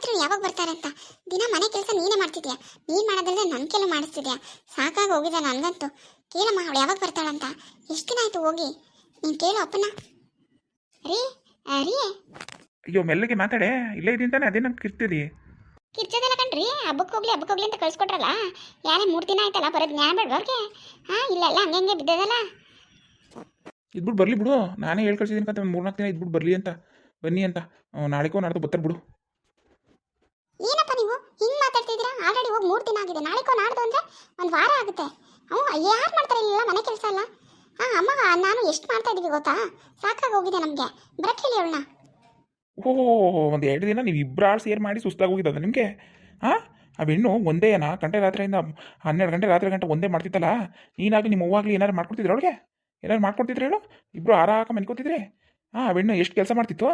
ಗೊತ್ತಿದ್ರು ಯಾವಾಗ ಬರ್ತಾರೆ ಅಂತ. ದಿನ ಮನೆ ಕೆಲಸ ನೀನೇ ಮಾಡ್ತಿದ್ಯಾ, ನೀನು ಮಾಡೋದ್ರಿಂದ ನನ್ನ ಕೆಲವು ಮಾಡಿಸ್ತಿದ್ಯಾ. ಸಾಕಾಗಿ ಹೋಗಿದೆ ನನಗಂತೂ. ಕೇಳಮ್ಮ ಅವಳು ಯಾವಾಗ ಬರ್ತಾಳಂತ. ಎಷ್ಟು ದಿನ ಆಯಿತು ಹೋಗಿ. ನೀನು ಕೇಳು ಅಪ್ಪನ. ರೀ ರೀ ಅಯ್ಯೋ ಮೆಲ್ಲಗೆ ಮಾತಾಡೆ, ಇಲ್ಲೇ ಇದ್ದೀನಿ ತಾನೆ, ಅದೇ ನಮ್ಗೆ ಕಿರ್ತಿದಿ. ಕಿರ್ಚೋದಲ್ಲ ಕಣ್ರಿ, ಹಬ್ಬಕ್ಕೆ ಹೋಗ್ಲಿ ಅಂತ ಕಳ್ಸಿಕೊಟ್ರಲ್ಲ. ಯಾರೇ 3 ದಿನ ಆಯ್ತಲ್ಲ, ಬರೋದು ಜ್ಞಾನ ಬೇಡ ಅವ್ರಿಗೆ. ಹಾಂ ಇಲ್ಲೆಲ್ಲ ಹಂಗೆ ಬಿದ್ದದಲ್ಲ. ಇದ್ಬಿಟ್ಟು ಬರಲಿ ಬಿಡು, ನಾನೇ ಹೇಳಿ ಕಳ್ಸಿದ್ದೀನಿ ಅಂತ. 3-4 ದಿನ ಇದ್ಬಿಟ್ಟು ಬರಲಿ ಅಂತ, ಬನ್ನಿ ಅಂತ. ನಾಳೆಗೋ ನಾಡ್ದು ಬರ್ತಾರೆ ಬಿಡು. ಏನಪ್ಪ ನೀವು ಹಿಂಗೆ ಮಾತಾಡ್ತಿದ್ದೀರಾ? ಆಲ್ರೆಡಿ ಹೋಗಿ 3 ದಿನ ಆಗಿದೆ. ನಾಳೆಕೋ ನಾಡ್ದು ಅಂದರೆ 1 ವಾರ ಆಗುತ್ತೆ. ಯಾರು ಮಾಡ್ತಾರೆ ಇಲ್ಲ ಮನೆ ಕೆಲಸ ಅಲ್ಲ. ಅಮ್ಮ ನಾನು ಎಷ್ಟು ಮಾಡ್ತಾ ಇದ್ದೀವಿ ಗೊತ್ತಾ? ಸಾಕಾಗಿ ಹೋಗಿದೆ ನಮಗೆ. ಬರಕ್ಕೆ ಹೇಳಿ ಅವಳನ್ನ. ಓಹೋ, ಒಂದು 2 ದಿನ ನೀವು ಇಬ್ಬರು ಸೇರ್ ಮಾಡಿ ಸುಸ್ತಾಗಿ ಹೋಗಿದ್ದದ ನಿಮಗೆ? ಹಾಂ, ಆ ಹೆಣ್ಣು ಒಂದೇ ಗಂಟೆ ರಾತ್ರಿಯಿಂದ 12 ಗಂಟೆ ರಾತ್ರಿ ಗಂಟೆ ಒಂದೇ ಮಾಡ್ತಿತ್ತಲ್ಲ. ನೀನಾಗಲಿ ನಿಮ್ಮ ಅವ್ವಾಗಲಿ ಏನಾರು ಮಾಡ್ಕೊಡ್ತಿದ್ರು ಅವಳಿಗೆ? ಏನಾರು ಮಾಡ್ಕೊಡ್ತಿದ್ರು ಹೇಳು? ಇಬ್ಬರು ಆರಾಕ ಮನ್ಕೋತಿದ್ರೆ. ಆ ಹೆಣ್ಣು ಎಷ್ಟು ಕೆಲಸ ಮಾಡ್ತಿತ್ತು.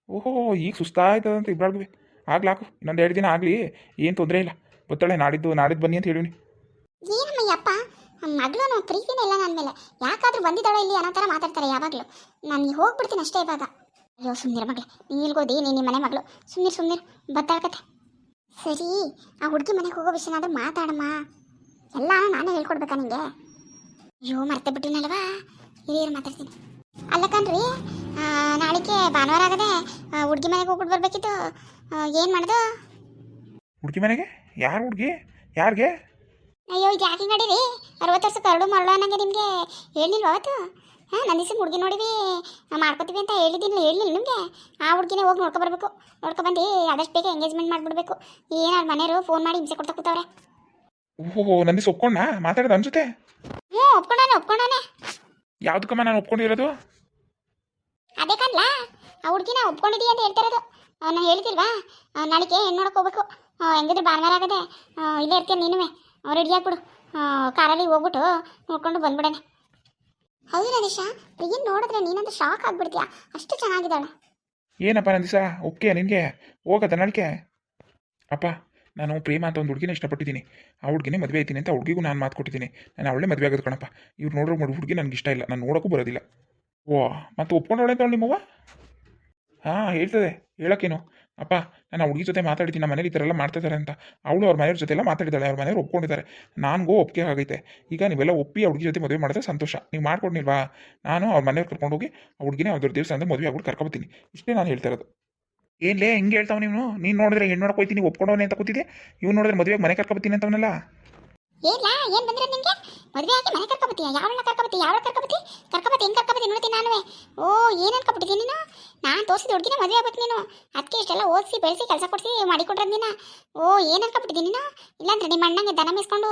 ಓಹೋ, ಈಗ ಸುಸ್ತಾಯ್ತದಂತ ಇಬ್ಬರಾಗ್ವಿ. ಆಗ್ಲಾಕು, ಇನ್ನೊಂದು 2 ದಿನ ಆಗಲಿ, ಏನು ತೊಂದರೆ ಇಲ್ಲ. ಗೊತ್ತಾಳೆ, ನಾಡಿದ್ದು ಬನ್ನಿ ಅಂತ ಹೇಳಿವ್ನಿ. ಏನಮ್ಮಯ್ಯಪ್ಪ, ಮಗಳು ಪ್ರೀತಿನೇ ಇಲ್ಲ ನನ್ನ ಮೇಲೆ. ಯಾಕಾದ್ರೂ ಬಂದಿದ್ದಾಳೆ ಇಲ್ಲಿ ಅನ್ನೋ ಥರ ಮಾತಾಡ್ತಾರೆ ಯಾವಾಗಲೂ. ನಾನು ಹೋಗ್ಬಿಡ್ತೀನಿ ಅಷ್ಟೇ ಇವಾಗ. ಅಯ್ಯೋ ಸುಮ್ಮನಿರ ಮಗಳೇ, ನೀನು ಇಲ್ಗೋದಿ, ನೀನು ನಿಮ್ಮ ಮನೆ ಮಗಳು. ಸುಮ್ಮನಿರು ಬತ್ತಾಳ್ಕತೆ. ಸರಿ, ಆ ಹುಡುಗಿ ಮನೆಗೆ ಹೋಗೋ ವಿಷಯನಾದ್ರೂ ಮಾತಾಡಮ್ಮ. ಎಲ್ಲ ನಾನೇ ಹೇಳ್ಕೊಡ್ಬೇಕಾ ನಿಮಗೆ? ಅಯ್ಯೋ ಮರ್ತೆ ಬಿಟ್ಟಿನಲ್ವಾ, ಹಿರಿಯರು ಮಾತಾಡ್ತೀನಿ. ಅಲ್ಲ ಕಣ್ರಿ, ನಾಳೆಗೆ ಭಾನುವಾರ ಆಗದೆ ಹುಡುಗಿ ಮನೆಗೆ ಹೋಗ್ಬಿಟ್ಟು ಬರ್ಬೇಕಿತ್ತು. ಏನು ಮಾಡ್ದು? ಹುಡುಗಿ ಮನೆಗೆ? ಯಾರು ಹುಡುಗಿ? ಯಾರಿಗೆ? ಅಯ್ಯೋ ಇದು ಯಾಕೆ ನಡೀರಿ? 60 ವರ್ಷ ಕರಡು ಮರಳು ಅನ್ನಂಗೆ ನಿಮಗೆ ಹೇಳಿಲ್ವ ಅವತ್ತು? ನನ್ನ ದಿವಸ ಹುಡುಗಿ ನೋಡಿವಿ ಮಾಡ್ಕೋತೀವಿ ಅಂತ ಹೇಳಿದ್ದೀನಿ, ಹೇಳಿಲ್ಲ ನಿಮಗೆ? ಆ ಹುಡುಗಿನೇ ಹೋಗಿ ನೋಡ್ಕೊಬರ್ಬೇಕು. ನೋಡ್ಕೊಬಂದು ಆದಷ್ಟು ಬೇಗ ಎಂಗೇಜ್ಮೆಂಟ್ ಮಾಡಿಬಿಡ್ಬೇಕು. ಏನಾರು ಮನೆಯವರು ಫೋನ್ ಮಾಡಿ ಹಿಂಸೆ ಕೊಡ್ತಾ ಕೂತವ್ರೆ. ಓಹೋ, ನಂದಿಸ್ ಒಪ್ಕೊಂಡ ಮಾತಾಡೋದು ಅನ್ಸುತ್ತೆ. ಒಪ್ಕೊಂಡಾನೆ. ಯಾವುದಕ್ಕಮ್ಮ ನಾನು ಒಪ್ಕೊಂಡಿರೋದು? ಅದೇ ಕಣ್ಲ, ಆ ಹುಡುಗಿನ ಒಪ್ಕೊಂಡಿದ್ದೀವಿ ಅಂತ ಹೇಳ್ತಿರೋದು. ನಾನು ಹೇಳ್ತಿಲ್ವಾ, ನಾಳೆಗೆ ಹೆಣ್ಣು ನೋಡಕ್ಕೆ ಹೋಗ್ಬೇಕು. ಹೆಂಗಿದ್ರು ಭಾನುವಾರ ಆಗದೆ ಇಲ್ಲೇ ಇರ್ತೀನಿ. ನೀನುವೇ ರೆಡಿ ಆಗ್ಬಿಡು, ಕಾರಲ್ಲಿ ಹೋಗ್ಬಿಟ್ಟು ನೋಡ್ಕೊಂಡು ಬಂದ್ಬಿಡನೆ. ಹೌದು ನದೀಶ, ಪ್ರಿಯನ್ ನೋಡಿದ್ರೆ ನೀನಂದ್ರೆ ಶಾಕ್ ಆಗ್ಬಿಡ್ತೀಯಾ, ಅಷ್ಟು ಚೆನ್ನಾಗಿದ್ದಾಳೆ. ಏನಪ್ಪ ನಂದಿಸ, ಓಕೆ ನಿನಗೆ ಹೋಗದ ನಾಳಿಕೆ? ಅಪ್ಪ, ನಾನು ಪ್ರೇಮ ಅಂತ ಒಂದು ಹುಡುಗಿನ ಇಷ್ಟಪಟ್ಟಿದ್ದೀನಿ. ಆ ಹುಡುಗಿನೇ ಮದುವೆ ಆಯ್ತೀನಿ ಅಂತ ಹುಡುಗಿಗೂ ನಾನು ಮಾತು ಕೊಟ್ಟಿದ್ದೀನಿ. ನಾನು ಅವಳೇ ಮದುವೆ ಆಗೋದು ಕಣಪ್ಪ. ಇವ್ರು ನೋಡ್ರೋ ಹುಡುಗಿ ನನಗೆ ಇಷ್ಟ ಇಲ್ಲ, ನಾನು ನೋಡೋಕ್ಕೂ ಬರೋದಿಲ್ಲ. ಓ, ಮತ್ತೆ ಒಪ್ಕೊಂಡವಳೆ ಅಂತ ನಿಮ್ಮವ್ವ? ಹಾಂ ಹೇಳ್ತದೆ, ಹೇಳೋಕ್ಕೇನು ಅಪ್ಪ. ನಾನು ಆ ಹುಡುಗಿ ಜೊತೆ ಮಾತಾಡಿದ್ದೀನಿ, ನಮ್ಮ ಮನೇಲಿ ಈ ಥರ ಎಲ್ಲ ಮಾಡ್ತಿದ್ದಾರೆ ಅಂತ. ಅವಳು ಅವ್ರ ಮನೆಯವ್ರ ಜೊತೆ ಎಲ್ಲ ಮಾತಾಡಿದ್ದಾಳೆ, ಅವ್ರ ಮನೆಯವ್ರು ಒಪ್ಕೊಂಡಿದ್ದಾರೆ. ನನಗೂ ಒಪ್ಪಿಗೆ ಆಗೈತೆ. ಈಗ ನೀವೆಲ್ಲ ಒಪ್ಪಿ ಆ ಹುಡುಗಿ ಜೊತೆ ಮದುವೆ ಮಾಡಿದ್ರೆ ಸಂತೋಷ. ನೀವು ಮಾಡ್ಕೊಂಡಿಲ್ವಾ? ನಾನು ಅವ್ರ ಮನೆಯವ್ರು ಕರ್ಕೊಂಡೋಗಿ ಆ ಹುಡುಗಿನೇ ಅವ್ರ ದಿವಸ ಅಂದರೆ ಮದುವೆ ಆಗ್ಬಿಟ್ಟು ಕರ್ಕೊಬತ್ತೀನಿ. ಇಷ್ಟೇ ನಾನು ಹೇಳ್ತಾ ಇರೋದು. ಏನ್ಲೇ ಹಿಂಗೆ ಹೇಳ್ತಾವ ನೀನು ನೋಡಿದ್ರೆ ಹೆಣ್ಣು ನೋಡಕ್ಕೆ ಹೋಗ್ತೀನಿ ಒಪ್ಕೊಂಡವನೇ ಅಂತ ಕೂತಿದ್ದೆ. ಇವ್ನು ನೋಡಿದ್ರೆ ಮದುವೆಗೆ ಮನೆ ಕರ್ಕೊಬತ್ತೀನಿ ಅಂತವನಲ್ಲ. ಏನಿಲ್ಲ, ಏನು ಬಂದ್ರೆ ನಿಮಗೆ ಮದುವೆ ಆಗಿ ಮನೆ ಕರ್ಕೊಬತ್ತೀಯ? ಯಾವಳ ಕರ್ಕೊಬತ್ತಿ ಹೆಂಗೆ ಕರ್ಕೊಬತ್ತಿ ನೋಡ್ತೀನಿ ನಾನು. ಓ, ಏನು ಅನ್ಕೊಬಿಟ್ಟಿದ್ದೀನಿ ನೀನು? ನಾನು ತೋರಿಸಿದ ಹುಡುಗಿನ ಮದುವೆ ಆಗ್ಬೇಕು ನೀನು. ಅದಕ್ಕೆ ಇಷ್ಟೆಲ್ಲ ಓದಿಸಿ ಬೆಳೆಸಿ ಕೆಲಸ ಕೊಡಿಸಿ ಮಾಡಿಕೊಟ್ರೆ ನೀನು. ಓ, ಏನು ಅನ್ಕೊಬಿಟ್ಟಿದ್ದೀನಿ ನೀನು? ಇಲ್ಲಾಂದ್ರೆ ನಿಮ್ಮ ಅಣ್ಣಂಗೆ ದನ ಮೇಯಿಸ್ಕೊಂಡು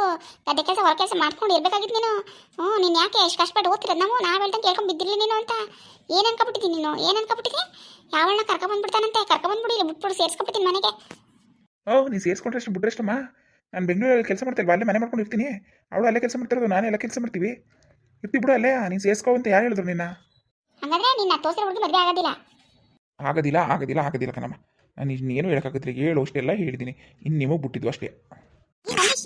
ಗದ್ದೆ ಕೆಲಸ ಹೊರ ಕೆಲಸ ಮಾಡ್ಕೊಂಡು ಇರಬೇಕಾಗಿತ್ತು ನೀನು. ನೀನು ಯಾಕೆ ಎಷ್ಟು ಕಷ್ಟಪಟ್ಟು ಓದ್ತಿರೋದು? ನಾವು ಹೇಳ್ದಂಗೆ ಕೇಳ್ಕೊಂಡು ಬಿದ್ದಿರಲಿ ನೀನು ಅಂತ. ಏನು ಅನ್ಕೊಬಿಟ್ಟಿದ್ದೀನಿ ನೀನು? ಏನು ಅನ್ಕೊಬಿಟ್ಟಿದ್ದೆ? ಯಾವಳನ್ನ ಕರ್ಕೊಂಬಂದ್ಬಿಡ್ತಾನಂತೆ, ಕರ್ಕೊಂಬಂದ್ಬಿಡಿ, ಇಲ್ಲ ಬಿಟ್ಬಿಡು, ಸೇರಿಸ್ಕೊಬಿಡ್ತೀನಿ ಮನೆಗೆ. ನೀನು ಸೇರಿಸ್ಕೊಂಡ್ರೆ ಅಷ್ಟು ಬಿಟ್ರಷ್ಟಮ್ಮ. ನಾನು ಬೆಂಗಳೂರಲ್ಲಿ ಕೆಲಸ ಮಾಡ್ತಿಲ್ವಾ, ಅಲ್ಲೇ ಮನೆ ಮಾಡ್ಕೊಂಡು ಇರ್ತೀನಿ. ಅವಳು ಅಲ್ಲೇ ಕೆಲಸ ಮಾಡ್ತಿರೋದು, ನಾನೇ ಎಲ್ಲ ಕೆಲಸ ಮಾಡ್ತೀವಿ. ಇರ್ತಿ ಬಿಡು ಅಲ್ಲೇ. ನೀನು ಸೇರಿಸ್ಕೋ ಅಂತ ಯಾರು ಹೇಳಿದ್ರು ನಿನ್ನ? ಹಂಗಾದ್ರೆ ನಿನ್ನ ತೋರಿಸಿರೋ ಹುಡುಗಿ ಮದುವೆ ಆಗೋದಿಲ್ಲ ಕಣಮ್ಮ. ನಾನು ಇನ್ನೇನು ಹೇಳೋಕ್ಕಾಗತ್ತಿಲ್ಲ, ಹೇಳು ಅಷ್ಟೆಲ್ಲ ಹೇಳಿದ್ದೀನಿ. ಇನ್ನು ನಿಮಗೆ ಬಿಟ್ಟಿದ್ದು ಅಷ್ಟೇ.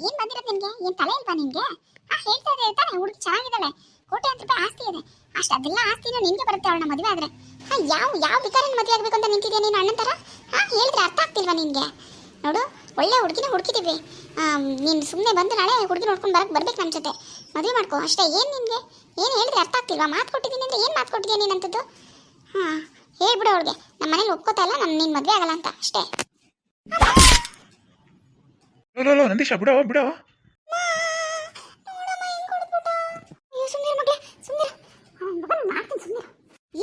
ಏನು ಬಂದಿರೋದು ನಿನಗೆ? ಏನು ತಲೆ ಇಲ್ವಾ ನಿನಗೆ? ಹೇಳ್ತಾ ಇದೆ ತಾನೆ, ಹುಡುಗಿ ಚೆನ್ನಾಗಿದ್ದಾಳೆ, ಕೋಟ್ಯಾಂತರ ರೂಪಾಯಿ ಆಸ್ತಿ ಇದೆ. ಅದೆಲ್ಲ ಆಸ್ತಿನೂ ನಿನಗೆ ಬರುತ್ತೆ ಅವಳನ್ನ ಮದುವೆ ಆದರೆ. ಯಾವ ಬೇಕಾದ್ರೆ ಮದುವೆ ಆಗಬೇಕು ಅಂತ ನಿಂತಿದ್ಯಾ ನೀನು ಅಣ್ಣನ ಥರ? ಹೇಳಿದ್ರೆ ಅರ್ಥ ಆಗ್ತಿಲ್ವಾ ನಿನಗೆ? ನೋಡು, ಒಳ್ಳೆ ಹುಡುಗಿನ ಹುಡುಕಿದ್ದೀವಿ. ನೀನು ಸುಮ್ಮನೆ ಬಂದು ನಾಳೆ ಹುಡುಗಿ ನೋಡ್ಕೊಂಡು ಬರ್ಬೇಕು ನಮ್ಮ ಜೊತೆ, ಮದುವೆ ಮಾಡ್ಕೋ ಅಷ್ಟೇ. ಏನು ನಿನಗೆ ಏನು ಹೇಳಿದ್ರೆ ಅರ್ಥ ಆಗ್ತಿಲ್ವಾ? ಮಾತು ಕೊಟ್ಟಿದ್ದೀನಿ ಅಂದರೆ ಏನು ಮಾತು ಕೊಟ್ಟಿದ್ಯಾ ನೀನಂಥದ್ದು? ಹೇಳ್ಬಿಡು ಅವಳಿಗೆ, ನಮ್ಮ ಮನೇಲಿ ಒಪ್ಕೋತಾ ಇಲ್ಲ, ನೀನು ಮದುವೆ ಆಗಲ್ಲ ಅಂತ ಅಷ್ಟೇ. ನಂದೀಶ ಬಿಡೋ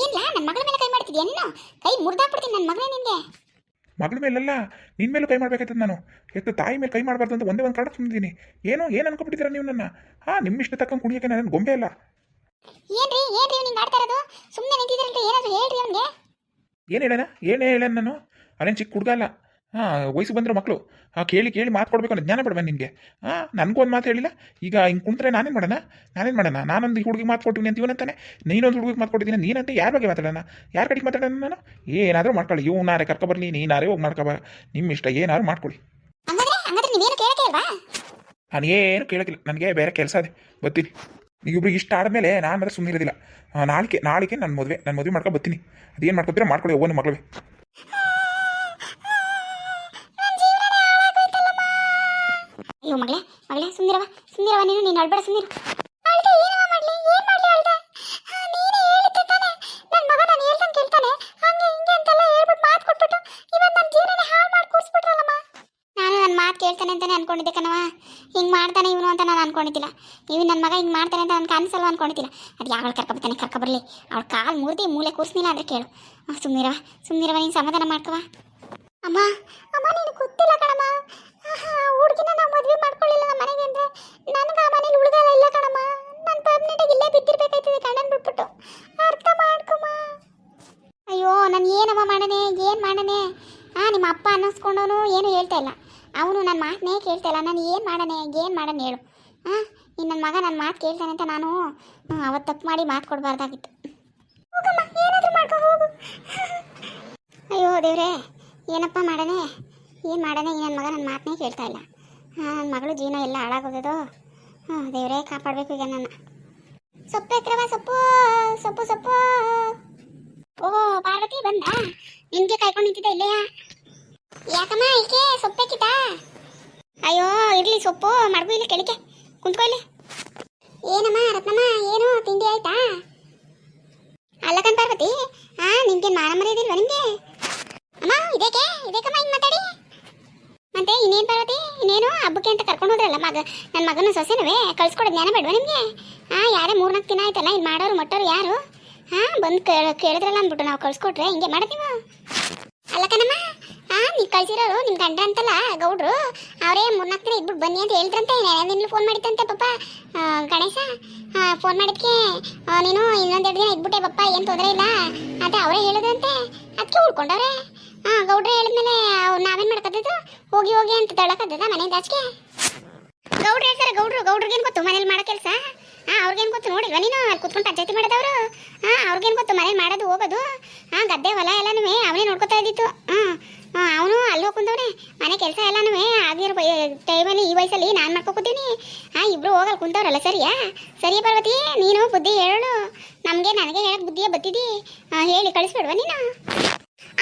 ಏನಿಲ್ಲ, ನನ್ನ ಮಗಳ ಮೇಲೆ ಕೈ ಮಾಡ್ತಿದ್ಯಾ ನೀನು? ಕೈ ಮುರಿದಾಕ್ಬಿಡ್ತೀನಿ ನನ್ನ ಮಗಳೇ ನಿನಗೆ. ಮಗಳ ಮೇಲೆಲ್ಲ ನಿನ್ನ ಮೇಲೂ ಕೈ ಮಾಡಬೇಕಾಯ್ತದ. ನಾನು ತಾಯಿ ಮೇಲೆ ಕೈ ಮಾಡಬಾರ್ದು ಅಂತ ಒಂದೇ ಒಂದು ಕಾರಣ ಸುಮ್ಮನಿದ್ದೀನಿ. ಏನು ಅನ್ಕೊಬಿಟ್ಟಿದ್ದೀರಾ ನೀವು ನನ್ನ? ನಿಮ್ಮ ಇಷ್ಟ ತಕ್ಕಂಗೆ ಕುಣಿಯೋಕೆ ನಾನು ಗೊಂಬೆ ಅಲ್ಲ. ಏನ್ರಿ ನೀವು ಆಡ್ತಾ ಇರೋದು? ಸುಮ್ಮನೆ ನಿಂತಿದ್ದೀರಲ್ರಿ, ಏನಾದರೂ ಹೇಳ್ರಿ ಅವನಿಗೆ. ಏನು ಹೇಳ ನಾನು? ಅದೇನು ಚಿಕ್ಕ ಹುಡುಗ ಅಲ್ಲ. ವಯಸ್ಸು ಬಂದಿರೋ ಮಕ್ಕಳು. ಕೇಳಿ ಮಾತು ಕೊಡಬೇಕು ಅನ್ನೋ ಜ್ಞಾನ ಬಿಡಬೇಡ ನಿನಗೆ. ನನಗೂ ಒಂದು ಮಾತು ಹೇಳಿಲ್ಲ. ಈಗ ಹಿಂಗೆ ಕುಂತ್ರೆ ನಾನೇನು ಮಾಡೋಣ? ನಾನೊಂದು ಹುಡುಗಿಗೆ ಮಾತು ಕೊಟ್ಟಿದ್ದೀನಿ ಅಂತ ಇವನಂತಾನೆ, ನೀನೊಂದು ಹುಡುಗಿಗೆ ಮಾತು ಕೊಟ್ಟಿದ್ದೀನಿ. ನೀನಂತ ಯಾರ ಬಗ್ಗೆ ಮಾತಾಡೋಣ? ಯಾರ ಕಡೆಗೆ ಮಾತಾಡೋಣ? ನಾನು ಏನಾದರೂ ಮಾಡ್ಕೊಳ್ಳಿ, ಇವನಾರೇ ಕರ್ಕೊಬರ್ಲಿ, ನೀನಾರೇ ಹೋಗಿ ಮಾಡ್ಕೊಬ, ನಿಮ್ಮ ಇಷ್ಟ, ಏನಾದ್ರು ಮಾಡ್ಕೊಳ್ಳಿ. ನಾನು ಏನು ಕೇಳೋಕ್ಕಿಲ್ಲ, ನನಗೆ ಬೇರೆ ಕೆಲಸ ಇದೆ, ಬರ್ತೀನಿ. ಈಗಿಬ್ರಿಗೆ ಇಷ್ಟ ಆದಮೇಲೆ ನಾನು ಮಾತ್ರ ಸುಮ್ಮನೆ ಇರೋದಿಲ್ಲ. ನಾಳೆಗೆ ನನ್ನ ಮದುವೆ ಮಾಡ್ಕೊಂಡು ಬರ್ತೀನಿ. ಅದೇನು ಮಾಡ್ಕೊತೀರಾ ಮಾಡ್ಕೊಳ್ಳಿ, ಒಬ್ಬನ ಮಗಳೇ. ನೀನು ಅಳ್ಬೇಡ ಸುಮ್ಮನೆ. ಅಳ್ದೆ ಏನವ ಮಾಡ್ಲಿ, ಏನ್ ಮಾಡ್ಲಿ ಅಳ್ದೆ? ನೀನೇ ಹೇಳಿದ್ದೆ ತಾನೆ ನನ್ನ ಮಗ ನಾನು ಹೇಳ್ದಂಗೆ ಕೇಳ್ತಾನೆ ಹಂಗೆ ಹಿಂಗೆ ಅಂತೆಲ್ಲ ಹೇಳ್ಬಿಟ್ಟು ಮಾತು ಕೊಟ್ಬಿಟ್ಟು ಇವತ್ತು ನನ್ನ ಜೀವನನೇ ಹಾಳು ಮಾಡಿ ಕೂರಿಸ್ಬಿಟ್ರಲ್ಲಮ್ಮ. ನಾನು ನನ್ನ ಮಾತು ಕೇಳ್ತಾನೆ ಅಂತಾನೆ ಅನ್ಕೊಂಡಿದ್ದೆ ಕಣವ. ಹಿಂಗೆ ಮಾಡ್ತಾನೆ ಇವನು ಅಂತ ನಾನು ಅನ್ಕೊಂಡಿದ್ದಿಲ್ಲ. ಇವ್ ನನ್ನ ಮಗ ಹಿಂಗೆ ಮಾಡ್ತಾನೆ ಅಂತ ನಾನು ಕನಸಲ್ವ ಅನ್ಕೊಂಡಿದ್ದಿಲ್ಲ. ಅದು ಯಾವಾಗ ಕರ್ಕೊಬರ್ತಾನೆ ಕರ್ಕೊಬರ್ಲಿ, ಅವಳ ಕಾಲು ಮುರಿದು ಮೂಲೆ ಕೂರಿಸ್ನಿಲ್ಲ ಅಂದರೆ ಕೇಳು. ಸುಮ್ಮನಿರವ ನೀನು ಸಮಾಧಾನ ಮಾಡ್ಕವ. ಅಮ್ಮ ಅಮ್ಮ ನೀನು ಗೊತ್ತಿಲ್ಲ ಕಣಮ್ಮ, ಹುಡುಗಿನ ನಾವು ಮದುವೆ ಮಾಡ್ಕೊಳ್ಳಿಲ್ಲ ನಮ್ಮ ಮನೆಗೆ ಅಂದರೆ ನನಗೆ ಆ ಮನೇಲಿ ಉಳಿದಲ್ಲ ಇಲ್ಲ ಕಣಮ್ಮ. ನಾನು ಪರ್ಮನೆಂಟಾಗಿ ಇಲ್ಲೇ ಬಿದ್ದಿರ್ಬೇಕಾಯ್ತದೆ ಕಣ್ಣನ್ನು ಬಿಟ್ಬಿಟ್ಟು. ಅರ್ಥ ಮಾಡ್ಕೊಮ್ಮ. ಅಯ್ಯೋ ನಾನು ಏನಮ್ಮ ಮಾಡನೆ, ಏನು ಮಾಡನೆ? ನಿಮ್ಮ ಅಪ್ಪ ಅನ್ನಿಸ್ಕೊಂಡವನು ಏನು ಹೇಳ್ತಾ ಇಲ್ಲ, ಅವನು ನನ್ನ ಮಾತನ್ನೇ ಕೇಳ್ತಾ ಇಲ್ಲ. ನಾನು ಏನು ಮಾಡನೆ ಹೇಳು? ಇನ್ನು ನನ್ನ ಮಗ ನನ್ನ ಮಾತು ಕೇಳ್ತಾನೆ ಅಂತ ನಾನು ಅವತ್ತು ತಪ್ಪು ಮಾಡಿ ಮಾತು ಕೊಡಬಾರ್ದಾಗಿತ್ತು. ಹೋಗಮ್ಮ ಏನಾದರೂ ಮಾಡ್ಕೊ ಹೋಗು. ಅಯ್ಯೋ ದೇವ್ರೇ ಏನಪ್ಪ ಮಾಡನೆ, ಏನು ಮಾಡನೆ? ಈ ನನ್ನ ಮಗ ನನ್ನ ಮಾತನ್ನೇ ಕೇಳ್ತಾ ಇಲ್ಲ. ನನ್ನ ಮಗಳು ಜೀವನ ಎಲ್ಲ ಹಾಳಾಗೋದೋ. ದೇವರೇ ಕಾಪಾಡಬೇಕು ಈಗ ನನ್ನ. ಸೊಪ್ಪು ಎತ್ರವ ಸೊಪ್ಪು ಸೊಪ್ಪು ಸೊಪ್ಪು. ಓ ಪಾರ್ವತಿ ಬಂದ, ನಿನ್ಗೆ ಕಾಯ್ಕೊಂಡು ನಿಂತಿದ್ದೆ ಇಲ್ಲೆಯಾ? ಯಾಕಮ್ಮ ಈಕೆ ಸೊಪ್ಪೆಕ್ಕಿತಾ? ಅಯ್ಯೋ ಇರ್ಲಿ ಸೊಪ್ಪು ಮಡಗು ಇಲ್ಲಿ ಕೆಳಗೆ ಕುಂತ್ಕೊ ಇಲ್ಲಿ. ಏನಮ್ಮ ರತ್ನಮ್ಮ ಏನು ತಿಂಡಿ ಆಯ್ತಾ? ಅಲ್ಲಕನ್ ಪಾರ್ವತಿ, ನಿಮ್ಗೆ ಮಾನ ಮರ್ಯಾದಿಲ್ವಾ ನಿಮ್ಗೆ? ಅಮ್ಮ ಇದೇಕಮ್ಮ ಹಿಂಗೆ ಮಾತಾಡಿ ಮತ್ತೆ ಇನ್ನೇನು ಪಾರ್ವತಿ, ಇನ್ನೇನು ಹಬ್ಬಕ್ಕೆ ಅಂತ ಕರ್ಕೊಂಡು ಹೋದ್ರಲ್ಲ ನನ್ನ ಮಗನ ಸೊಸೆನವೇ ಕಳ್ಸ್ಕೊಡೋ ಜ್ಞಾನ ಬೇಡವಾ ನಿಮಗೆ? ಯಾರೇ 3-4 ದಿನ ಆಯ್ತಲ್ಲ ಇಲ್ಲಿ ಮಾಡೋರು ಮಟ್ಟೋರು ಯಾರು? ಬಂದು ಕೇಳಿದ್ರಲ್ಲ ಅಂದ್ಬಿಟ್ಟು ನಾವು ಕಳ್ಸ್ಕೊಟ್ರೆ ಹಿಂಗೆ ಮಾಡೋದು ನೀವು? ಅಲ್ಲಕನಮ್ಮ ನೀವು ಕಳ್ಸಿರೋರು ನಿಮ್ಮ ಗಂಡ ಅಂತಲ್ಲ ಗೌಡ್ರು, ಅವರೇ 3-4 ದಿನ ಇದ್ಬಿಟ್ಟು ಬನ್ನಿ ಅಂತ ಹೇಳಿದ್ರಂತೆ. ನಿನ್ನೆ ಫೋನ್ ಮಾಡಿದ್ದಂತೆ ಪಾಪ ಗಣೇಶ. ಫೋನ್ ಮಾಡಿದ್ಕೆ ನೀನು ಇನ್ನೊಂದೆರಡು ದಿನ ಇದ್ಬಿಟ್ಟೆ ಪಪ್ಪ ಏನು ತೊಂದರೆ ಇಲ್ಲ ಅಂತ ಅವರೇ ಹೇಳಿದ್ರಂತೆ. ಅದಕ್ಕೆ ಉಳ್ಕೊಂಡವ್ರೆ. ಗೌಡ್ರೆ ಹೇಳಿದ್ಮೇಲೆ ನಾವೇನು ಮಾಡ್ಕತ್ತಿದ್ರು? ಹೋಗಿ ಅಂತ ತಳಕತ್ತದ ಮನೆಯಿಂದ ಆಚೆಗೆ. ಗೌಡ್ರು ಹೇಳ್ತಾರೆ, ಗೌಡ್ರಿಗೇನು ಗೊತ್ತು ಮನೇಲಿ ಮಾಡೋ ಕೆಲಸ? ಅವ್ರಿಗೇನು ಗೊತ್ತು ನೋಡಿಲ್ವ ನೀನು ಅಲ್ಲಿ ಕುತ್ಕೊಂಡು ಪಂಚಾಯತಿ ಮಾಡೋದವರು? ಅವ್ರಿಗೇನು ಗೊತ್ತು ಮನೇಲಿ ಮಾಡೋದು ಹೋಗೋದು? ಗದ್ದೆ ಹೊಲ ಎಲ್ಲನೂ ಅವನೇ ನೋಡ್ಕೊತಾ ಇದ್ದಿತ್ತು. ಅವನು ಅಲ್ಲಿ ಹೋಗ್ಕೊಂಡವ್ರೆ ಮನೆ ಕೆಲಸ ಎಲ್ಲನೂ ಆಗಿರೋ ಟೈಮಲ್ಲಿ ಈ ವಯಸ್ಸಲ್ಲಿ ನಾನು ಮಾಡ್ಕೊತೀನಿ. ಇಬ್ರು ಹೋಗಲ್ಲಿ ಕುಂತವ್ರಲ್ಲ ಸರಿಯಾ ಪಾರ್ವತಿ? ನೀನು ಬುದ್ಧಿ ಹೇಳು ನನಗೆ ಹೇಳಕ್ ಬುದ್ಧಿಯೇ ಬತ್ತಿದ್ದಿ. ಹೇಳಿ ಕಳಿಸ್ಬಿಡ್ವ ನೀನು?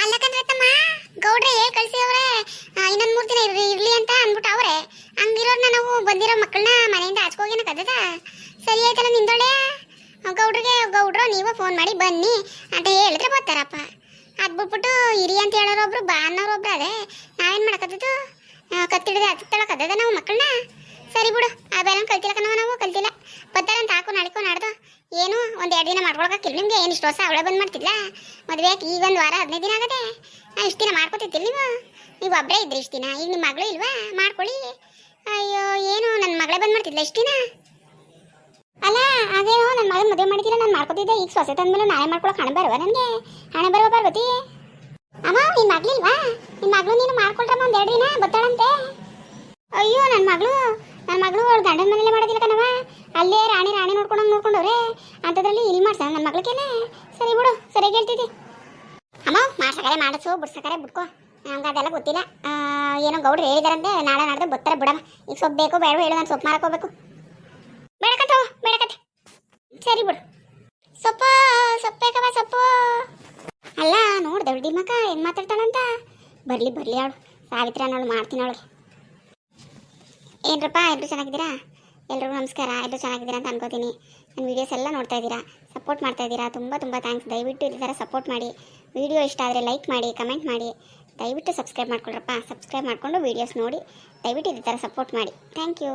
ಅಲ್ಲಕಂದ್ರತ್ತಮ್ಮ ಗೌಡ್ರೆ ಹೇಳಿ ಕಳಿಸಿದವ್ರೆ ಇನ್ನೊಂದು 3 ದಿನ ಇರ್ಲಿ ಅಂತ ಅಂದ್ಬಿಟ್ಟು ಅವ್ರೆ. ಹಂಗಿರೋರ್ನ ನಾವು ಬಂದಿರೋ ಮಕ್ಕಳನ್ನ ಮನೆಯಿಂದ ಆಚ್ಕೋಗಿನ ಕದ್ದದ ಸರಿ ಆಯ್ತಲ್ಲ ನಿಂದೊಳೆ. ಗೌಡ್ರು ನೀವು ಫೋನ್ ಮಾಡಿ ಬನ್ನಿ ಅಂತ ಹೇಳಿದ್ರೆ ಬರ್ತಾರಪ್ಪ. ಅದು ಬಿಟ್ಬಿಟ್ಟು ಇರಿ ಅಂತ ಹೇಳೋರೊಬ್ರು ಬಾ ಅನ್ನೋರೊಬ್ರು ಅದೇ ನಾವೇನು ಮಾಡಕತ್ತದು? ಕತ್ತಿಡಿದೆ ಹತ್ತಳಕತ್ತದ ನಾವು ಮಕ್ಕಳನ್ನ? ಸರಿ ಬಿಡು, ಆ ಬೇರೆ ಕಲ್ತಿಲ್ಲ ನಾವು ಕಲ್ತಿಲ್ಲ. ಬರ್ತಾರಂತ ಹಾಕು ನಾಳಿಕೋ ನಾಡ್ದು. ಏನು 1-2 ದಿನ ಮಾಡ್ಕೊಳಕ್ಕಿಲ್ಲ ನಿಮಗೆ? ಏನು ಇಷ್ಟು ವರ್ಷ ಅವಳೇ ಬಂದು ಮಾಡ್ತಿಲ್ಲ ಮದುವೆ? ಈಗ 1 ವಾರ 15 ದಿನ ಆಗದೆ. ಇಷ್ಟು ದಿನ ಮಾಡ್ಕೊತಿದ್ದಿಲ್ಲ ನೀವು ಒಬ್ಬರೇ ಇದ್ರಿ ಇಷ್ಟು ದಿನ. ಈಗ ನಿಮ್ಮ ಮಗಳು ಇಲ್ವಾ? ಮಾಡ್ಕೊಳ್ಳಿ. ಅಯ್ಯೋ ಏನು ನನ್ನ ಮಗಳೇ ಬಂದು ಮಾಡ್ತಿದ್ಲ ಇಷ್ಟು ದಿನ? ಅಲ್ಲ ಅದೇನೋ ನನ್ನ ಮಗನ ಮದುವೆ ಮಾಡಿದಿಲ್ಲ ನಾನು ಮಾಡ್ಕೊತಿದ್ದೆ. ಈಗ ಸೊಸೆ ತಂದ್ಮೇಲೆ ನಾನೇ ಮಾಡ್ಕೊಳಕ್ಕೆ ಹಣ ಬರುವ ನನಗೆ? ಹಣ ಬರುವ ಪಾರ್ವತಿ? ಅಮ್ಮ ನಿನ್ನ ಮಗಳಿಲ್ವಾ? ನಿನ್ನ ಮಗಳು ನೀನು ಮಾಡ್ಕೊಳ್ರಮ್ಮ 1-2 ದಿನ ಬರ್ತಾಳಂತೆ. ಅಯ್ಯೋ ನನ್ನ ಮಗಳು ಅವಳು ಗಂಡನ ಮನೇಲೆ ಮಾಡೋದಿಲ್ಲ ಕಣವ. ಅಲ್ಲೇ ರಾಣಿ ನೋಡ್ಕೊಂಡವ್ರೆ ಅಂಥದ್ರಲ್ಲಿ ಇಲ್ಲಿ ಮಾಡ್ಸ ನನ್ನ ಮಗಳಿಗೇನೆ. ಸರಿ ಬಿಡು, ಸರಿಯಾಗಿ ಹೇಳ್ತಿದ್ದಿ. ಅಮ್ಮ ಮಾಡ್ಸಕಾರೆ ಮಾಡಿಸು, ಬಿಡ್ಸಕಾರೆ ಬಿಡ್ಕೊ. ನಮ್ಗೆ ಅದೆಲ್ಲ ಗೊತ್ತಿಲ್ಲ. ಏನೋ ಗೌಡ್ರು ಹೇಳಿದಾರಂತೆ ನಾಳೆ ನಾಡ್ದು ಬರ್ತಾರೆ ಬಿಡಮ್ಮ. ಈಗ ಸೊಪ್ಪು ಬೇಕು ಬೇಡ ಹೇಳು, ನಾನು ಸೊಪ್ಪು ಮಾರಕ್ಕೆ ಹೋಗ್ಬೇಕು. ಬೇಡಕತ್ತೆ ಸರಿ ಬಿಡು. ಸೊಪ್ಪೇಕವ ಸೊಪ್ಪು. ಅಲ್ಲ ನೋಡ್ದೆ ಅವಳು ದಿಮಕ ಹೆಂಗೆ ಮಾತಾಡ್ತಾಳಂತ. ಬರಲಿ ಅವಳು ಸಾವಿತ್ರಿ ಅನ್ನೋಳು ಮಾಡ್ತೀನಿ ಅವಳಿಗೆ. ಏನ್ರಪ್ಪ ಎಲ್ಲರೂ ಚೆನ್ನಾಗಿದ್ದೀರಾ? ಎಲ್ರಿಗೂ ನಮಸ್ಕಾರ. ಎಲ್ಲರೂ ಚೆನ್ನಾಗಿದ್ದೀರಾ ಅಂತ ಅನ್ಕೋತೀನಿ. ನನ್ನ ವೀಡಿಯೋಸ್ ಎಲ್ಲ ನೋಡ್ತಾ ಇದ್ದೀರಾ, ಸಪೋರ್ಟ್ ಮಾಡ್ತಾ ಇದ್ದೀರಾ. ತುಂಬ ಥ್ಯಾಂಕ್ಸ್. ದಯವಿಟ್ಟು ಈ ಥರ ಸಪೋರ್ಟ್ ಮಾಡಿ. ವಿಡಿಯೋ ಇಷ್ಟ ಆದರೆ ಲೈಕ್ ಮಾಡಿ, ಕಮೆಂಟ್ ಮಾಡಿ. ದಯವಿಟ್ಟು ಸಬ್ಸ್ಕ್ರೈಬ್ ಮಾಡ್ಕೊಳ್ರಪ್ಪ. ಸಬ್ಸ್ಕ್ರೈಬ್ ಮಾಡಿಕೊಂಡು ವೀಡಿಯೋಸ್ ನೋಡಿ ದಯವಿಟ್ಟು ಈ ಥರ ಸಪೋರ್ಟ್ ಮಾಡಿ. Thank you.